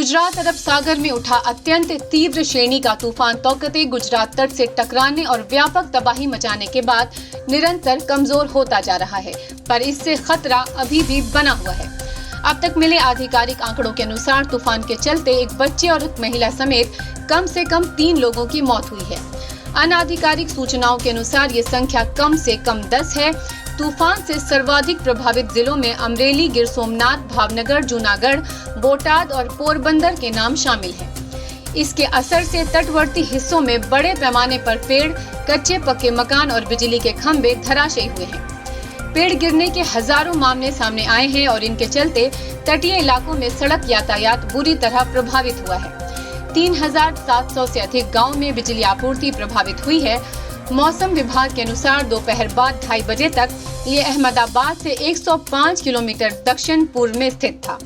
गुजरात अरब सागर में उठा अत्यंत तीव्र श्रेणी का तूफान तौकते गुजरात तट से टकराने और व्यापक तबाही मचाने के बाद निरंतर कमजोर होता जा रहा है, पर इससे खतरा अभी भी बना हुआ है। अब तक मिले आधिकारिक आंकड़ों के अनुसार तूफान के चलते एक बच्चे और एक महिला समेत कम से कम 3 लोगों की मौत हुई है। अनाधिकारिक सूचनाओं के अनुसार ये संख्या कम से कम 10 है। तूफान से सर्वाधिक प्रभावित जिलों में अमरेली, गिर सोमनाथ, भावनगर, जूनागढ़, बोटाद और पोरबंदर के नाम शामिल हैं। इसके असर से तटवर्ती हिस्सों में बड़े पैमाने पर पेड़, कच्चे पक्के मकान और बिजली के खंभे धराशायी हुए हैं। पेड़ गिरने के हजारों मामले सामने आए हैं और इनके चलते तटीय इलाकों में सड़क यातायात बुरी तरह प्रभावित हुआ है। 3700 से अधिक गाँव में बिजली आपूर्ति प्रभावित हुई है। मौसम विभाग के अनुसार दोपहर बाद 2:30 बजे तक ये अहमदाबाद से 105 किलोमीटर दक्षिण पूर्व में स्थित था।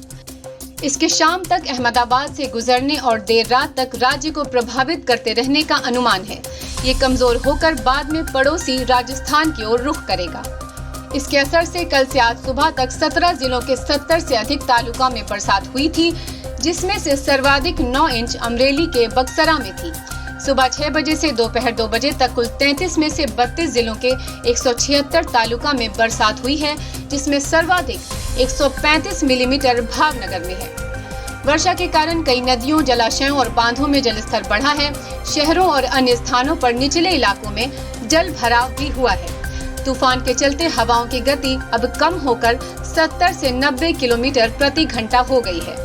इसके शाम तक अहमदाबाद से गुजरने और देर रात तक राज्य को प्रभावित करते रहने का अनुमान है। ये कमजोर होकर बाद में पड़ोसी राजस्थान की ओर रुख करेगा। इसके असर से कल से आज सुबह तक 17 जिलों के 70 से अधिक तालुका में बरसात हुई थी, जिसमें से सर्वाधिक 9 इंच अमरेली के बक्सरा में थी। सुबह 6 बजे से दोपहर 2 बजे तक कुल 33 में से 32 जिलों के 176 तालुका में बरसात हुई है, जिसमें सर्वाधिक 135 मिलीमीटर भावनगर में है। वर्षा के कारण कई नदियों, जलाशयों और बांधों में जलस्तर बढ़ा है। शहरों और अन्य स्थानों पर निचले इलाकों में जल भराव भी हुआ है। तूफान के चलते हवाओं की गति अब कम होकर 70 से 90 किलोमीटर प्रति घंटा हो गई है।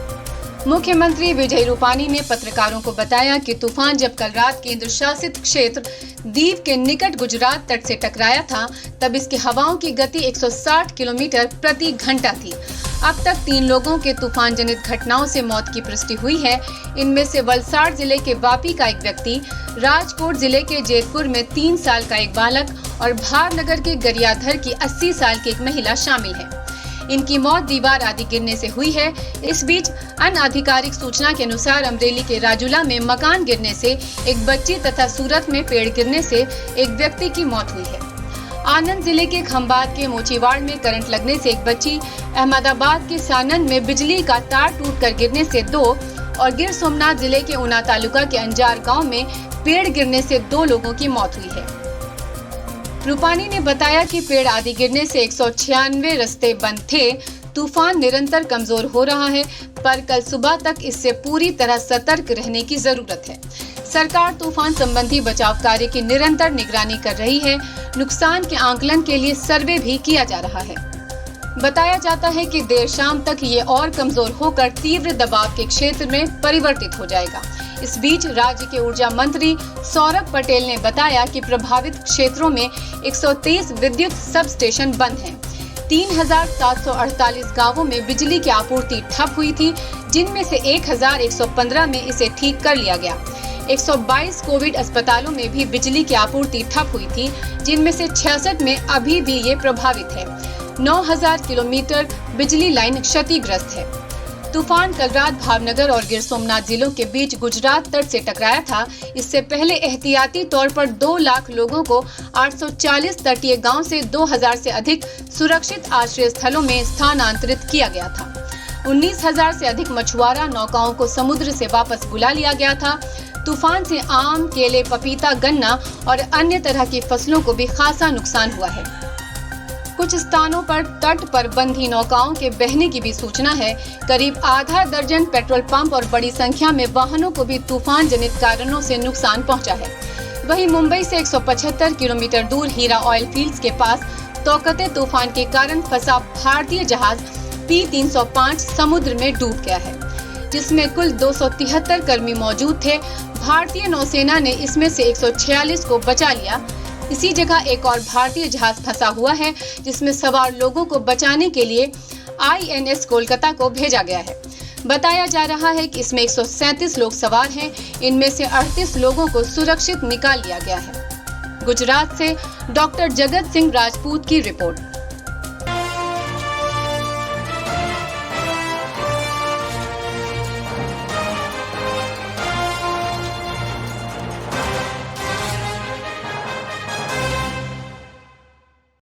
मुख्यमंत्री विजय रूपानी ने पत्रकारों को बताया कि तूफान जब कल रात केंद्र शासित क्षेत्र दीव के निकट गुजरात तट से टकराया था, तब इसकी हवाओं की गति 160 किलोमीटर प्रति घंटा थी। अब तक 3 लोगों के तूफान जनित घटनाओं से मौत की पुष्टि हुई है। इनमें से वलसाड़ जिले के वापी का एक व्यक्ति, राजकोट जिले के जेतपुर में 3 साल का एक बालक और भावनगर के गरियाधर की 80 साल की एक महिला शामिल है। इनकी मौत दीवार आदि गिरने से हुई है। इस बीच अनाधिकारिक सूचना के अनुसार अमरेली के राजूला में मकान गिरने से एक बच्ची तथा सूरत में पेड़ गिरने से एक व्यक्ति की मौत हुई है। आनंद जिले के खंबात के मोचीवाड़ में करंट लगने से एक बच्ची, अहमदाबाद के सानंद में बिजली का तार टूटकर गिरने से 2 और गिर सोमनाथ जिले के ऊना तालुका के अंजार गाँव में पेड़ गिरने से 2 लोगों की मौत हुई है। रूपानी ने बताया कि पेड़ आदि गिरने से 196 रास्ते बंद थे। तूफान निरंतर कमजोर हो रहा है, पर कल सुबह तक इससे पूरी तरह सतर्क रहने की जरूरत है। सरकार तूफान संबंधी बचाव कार्य की निरंतर निगरानी कर रही है। नुकसान के आंकलन के लिए सर्वे भी किया जा रहा है। बताया जाता है कि देर शाम तक ये और कमजोर होकर तीव्र दबाव के क्षेत्र में परिवर्तित हो जाएगा। इस बीच राज्य के ऊर्जा मंत्री सौरभ पटेल ने बताया कि प्रभावित क्षेत्रों में 123 विद्युत सब स्टेशन बंद हैं। 3748 गांवों में बिजली की आपूर्ति ठप हुई थी, जिनमें से 1115 में इसे ठीक कर लिया गया। 122 कोविड अस्पतालों में भी बिजली की आपूर्ति ठप हुई थी, जिनमें से 66 में अभी भी ये प्रभावित है। 9000 किलोमीटर बिजली लाइन क्षतिग्रस्त है। तूफान कल रात भावनगर और गिर सोमनाथ जिलों के बीच गुजरात तट से टकराया था। इससे पहले एहतियाती तौर पर 2 लाख लोगों को 840 तटीय गांव से 2000 से अधिक सुरक्षित आश्रय स्थलों में स्थानांतरित किया गया था। 19,000 से अधिक मछुआरा नौकाओं को समुद्र से वापस बुला लिया गया था। तूफान से आम, केले, पपीता, गन्ना और अन्य तरह की फसलों को भी खासा नुकसान हुआ है। कुछ स्थानों पर तट पर बंधी नौकाओं के बहने की भी सूचना है। करीब आधा दर्जन पेट्रोल पंप और बड़ी संख्या में वाहनों को भी तूफान जनित कारणों से नुकसान पहुंचा है। वहीं मुंबई से 175 किलोमीटर दूर हीरा ऑयल फील्ड्स के पास तौकते तूफान के कारण फंसा भारतीय जहाज P305 समुद्र में डूब गया है, जिसमें कुल 273 कर्मी मौजूद थे। भारतीय नौसेना ने इसमें से 146 को बचा लिया। इसी जगह एक और भारतीय जहाज फंसा हुआ है, जिसमें सवार लोगों को बचाने के लिए INS कोलकाता को भेजा गया है। बताया जा रहा है कि इसमें 137 लोग सवार हैं। इनमें से 38 लोगों को सुरक्षित निकाल लिया गया है। गुजरात से डॉक्टर जगत सिंह राजपूत की रिपोर्ट।